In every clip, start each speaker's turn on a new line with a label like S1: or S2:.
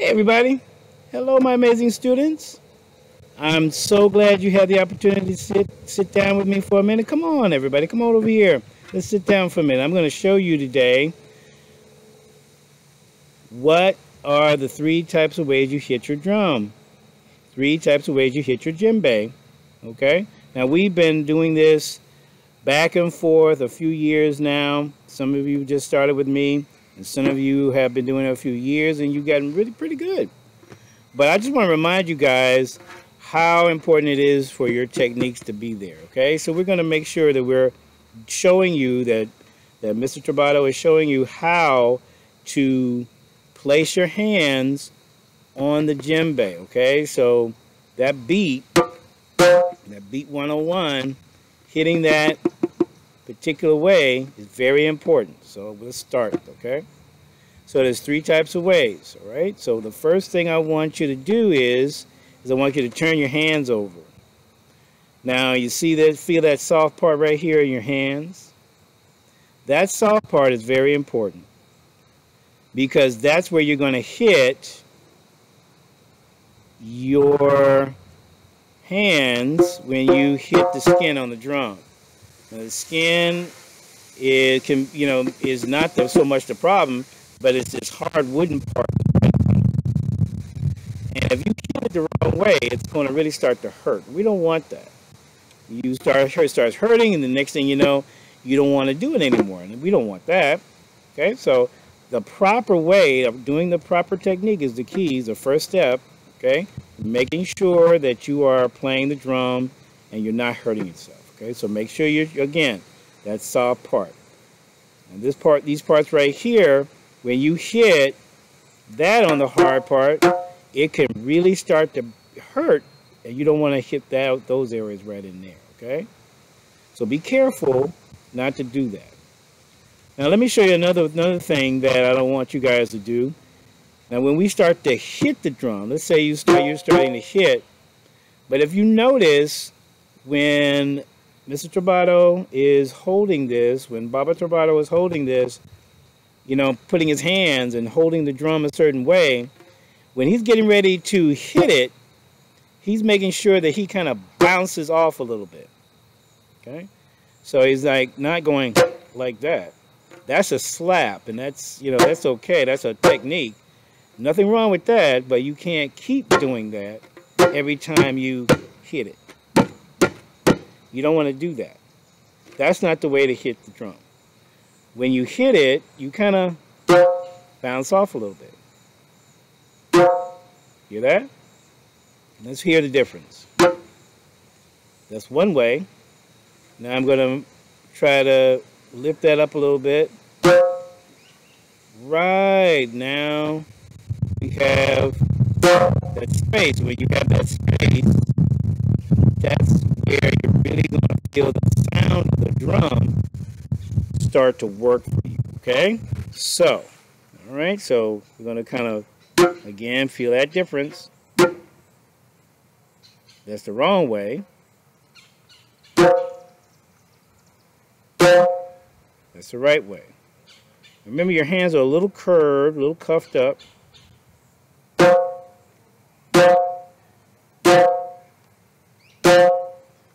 S1: Hey everybody. Hello my amazing students. I'm so glad you had the opportunity to sit down with me for a minute. Come on everybody, come on over here. Let's sit down for a minute. I'm going to show you today what are the three types of ways you hit your drum. Three types of ways you hit your djembe. Okay? Now we've been doing this back and forth a few years now. Some of you just started with me, and some of you have been doing it a few years, and you've gotten really pretty good. But I just want to remind you guys how important it is for your techniques to be there, okay? So we're going to make sure that we're showing you that Mr. Trabato is showing you how to place your hands on the djembe, okay? So that beat 101, hitting that particular way is very important. So let's start, okay? So there's three types of ways, all right? So the first thing I want you to do is I want you to turn your hands over. Now you see that, feel that soft part right here in your hands? That soft part is very important because that's where you're going to hit your hands when you hit the skin on the drum. Now the skin is not so much the problem, but it's this hard wooden part. And if you hit it the wrong way, it's going to really start to hurt. We don't want that. It starts hurting, and the next thing you know, you don't want to do it anymore. And we don't want that. Okay, so the proper way of doing the proper technique is the keys, the first step. Okay, making sure that you are playing the drum and you're not hurting yourself. Okay, so make sure again, that soft part. And these parts right here, when you hit that on the hard part, it can really start to hurt, and you don't want to hit those areas right in there, okay? So be careful not to do that. Now let me show you another thing that I don't want you guys to do. Now when we start to hit the drum, let's say you're starting to hit, but if you notice when Mr. Trabato is holding this, when Baba Trabato is holding this, putting his hands and holding the drum a certain way, when he's getting ready to hit it, he's making sure that he kind of bounces off a little bit. Okay? So he's like not going like that. That's a slap, and that's okay. That's a technique. Nothing wrong with that, but you can't keep doing that every time you hit it. You don't want to do that. That's not the way to hit the drum. When you hit it, you kind of bounce off a little bit. Hear that? Let's hear the difference. That's one way. Now I'm going to try to lift that up a little bit. Right, now we have that space. When you have that space, that's where you're really going to feel the sound of the drum start to work for you, okay? So, all right, so we're going to kind of, again, feel that difference. That's the wrong way. That's the right way. Remember, your hands are a little curved, a little cuffed up.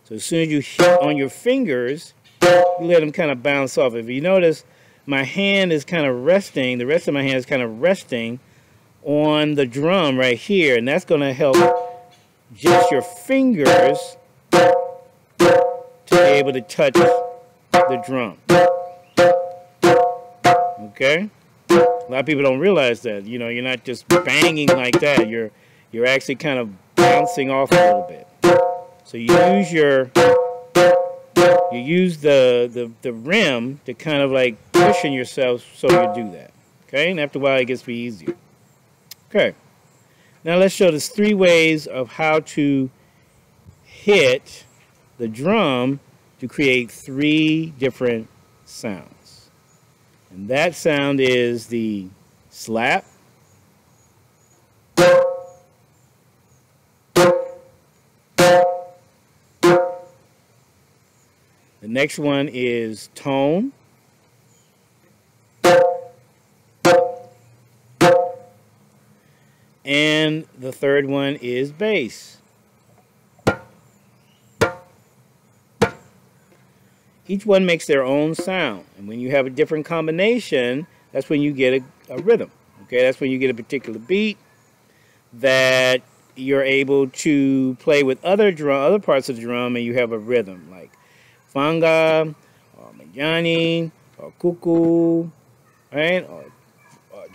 S1: So as soon as you hit on your fingers, you let them kind of bounce off. If you notice, my hand is kind of resting, the rest of my hand is kind of resting on the drum right here, and that's going to help just your fingers to be able to touch the drum. Okay? A lot of people don't realize that. You're not just banging like that. You're actually kind of bouncing off a little bit. So you use the rim to kind of like cushion yourself so you do that. Okay? And after a while it gets to be easier. Okay. Now let's show us three ways of how to hit the drum to create three different sounds. And that sound is the slap, the next one is tone, And the third one is bass. Each one makes their own sound. And when you have a different combination, that's when you get a rhythm. Okay, that's when you get a particular beat that you're able to play with other parts of the drum, and you have a rhythm like fanga, or majani, or kuku, right, or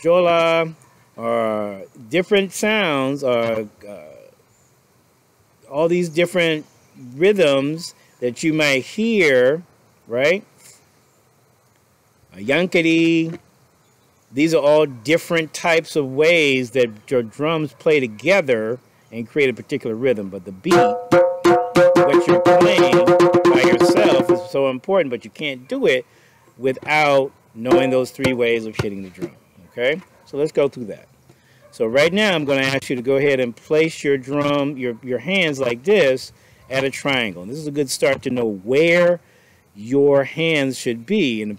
S1: jola, or different sounds, or all these different rhythms that you might hear, right? A yankari. These are all different types of ways that your drums play together and create a particular rhythm. But the beat, what you're playing by yourself, is so important, but you can't do it without knowing those three ways of hitting the drum. Okay? So let's go through that. So right now I'm going to ask you to go ahead and place your drum, your hands like this at a triangle. And this is a good start to know where your hands should be somewhere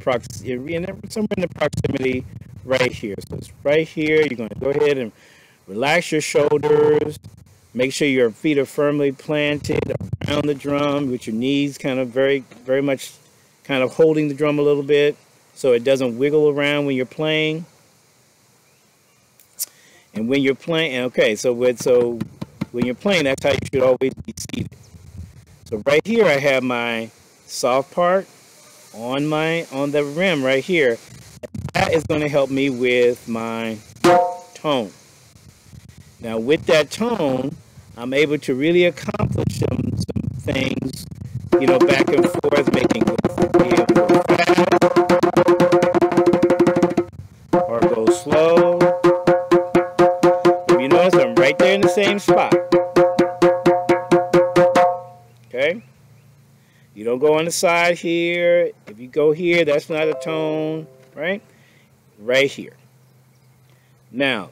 S1: in the proximity right here. So it's right here. You're going to go ahead and relax your shoulders. Make sure your feet are firmly planted around the drum with your knees kind of very much kind of holding the drum a little bit so it doesn't wiggle around when you're playing. And when you're playing, okay, so when you're playing, that's how you should always be seated. So right here I have my soft part on the rim right here. That is going to help me with my tone. Now with that tone, I'm able to really accomplish some things, you know, back and forth, be able to go fast or go slow. If you notice, I'm right there in the same spot. Okay? You don't go on the side here. If you go here, that's not a tone, right? Right here. Now,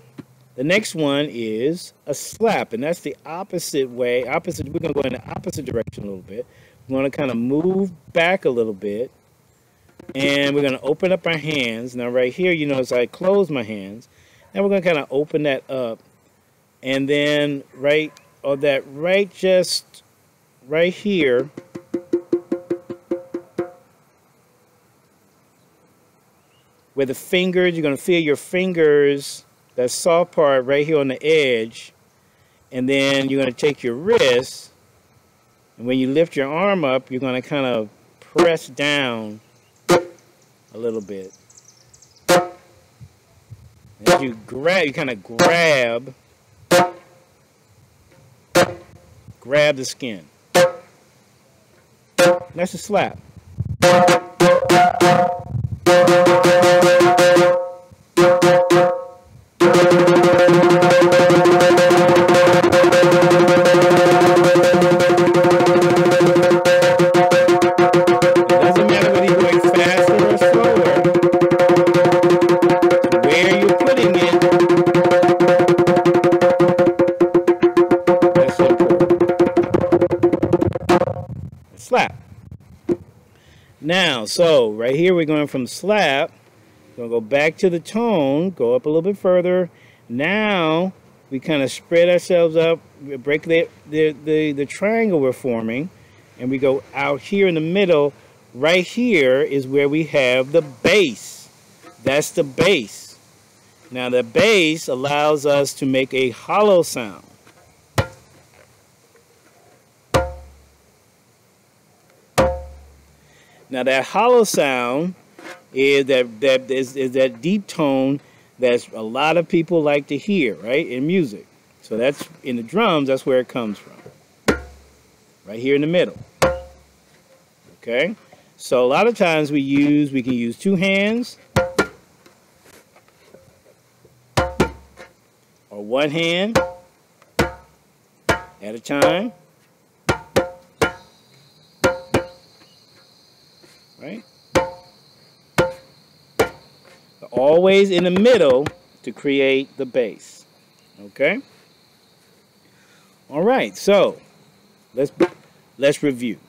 S1: the next one is a slap, and that's the opposite way. We're going to go in the opposite direction a little bit. We're going to kind of move back a little bit, and we're going to open up our hands. Now, right here, you notice I close my hands. Now, we're going to kind of open that up, and then just right here, where the fingers, you're going to feel your fingers, that soft part right here on the edge, and then you're going to take your wrist, and when you lift your arm up, you're going to kind of press down a little bit. As you kind of grab the skin. That's a slap. Slap. Now, so right here we're going from slap, we're going to go back to the tone, go up a little bit further. Now we kind of spread ourselves up, break the triangle we're forming, and we go out here in the middle. Right here is where we have the bass. That's the bass. Now the bass allows us to make a hollow sound. Now that hollow sound is that deep tone that a lot of people like to hear, right, in music. So that's in the drums, that's where it comes from. Right here in the middle. Okay? So a lot of times we can use two hands or one hand at a time. Right? Always in the middle to create the bass. Okay? All right, so let's review.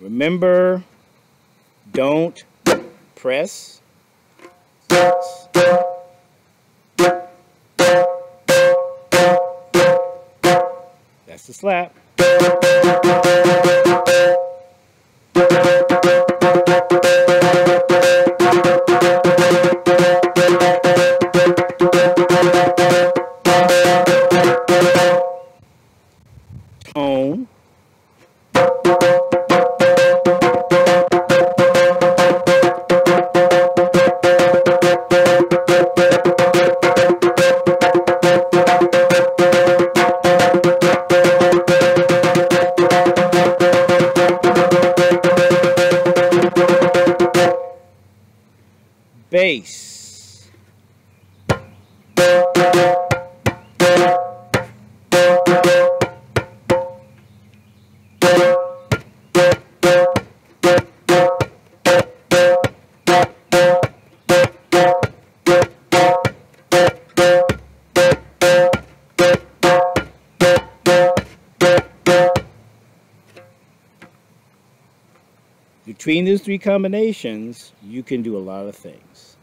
S1: Remember, don't press. That's the slap. Tone. Bass. Between those three combinations, you can do a lot of things.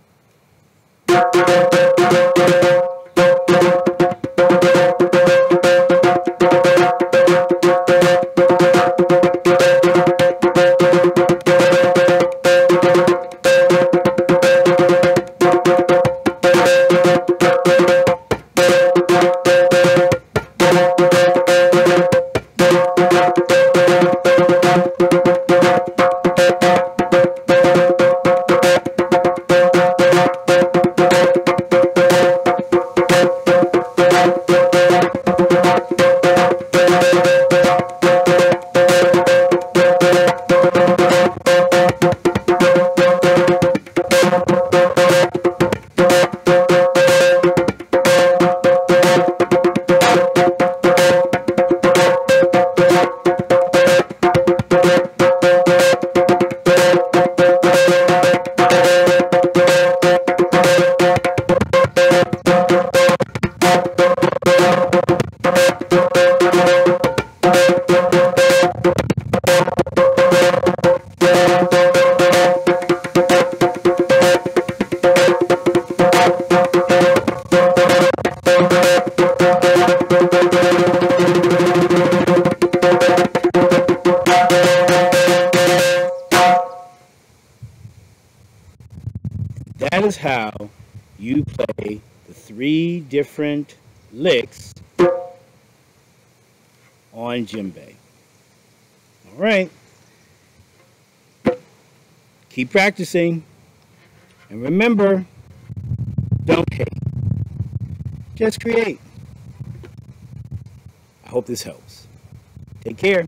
S1: That is how you play the 3 different licks on djembe. All right. Keep practicing. And remember, don't hate. Just create. I hope this helps. Take care.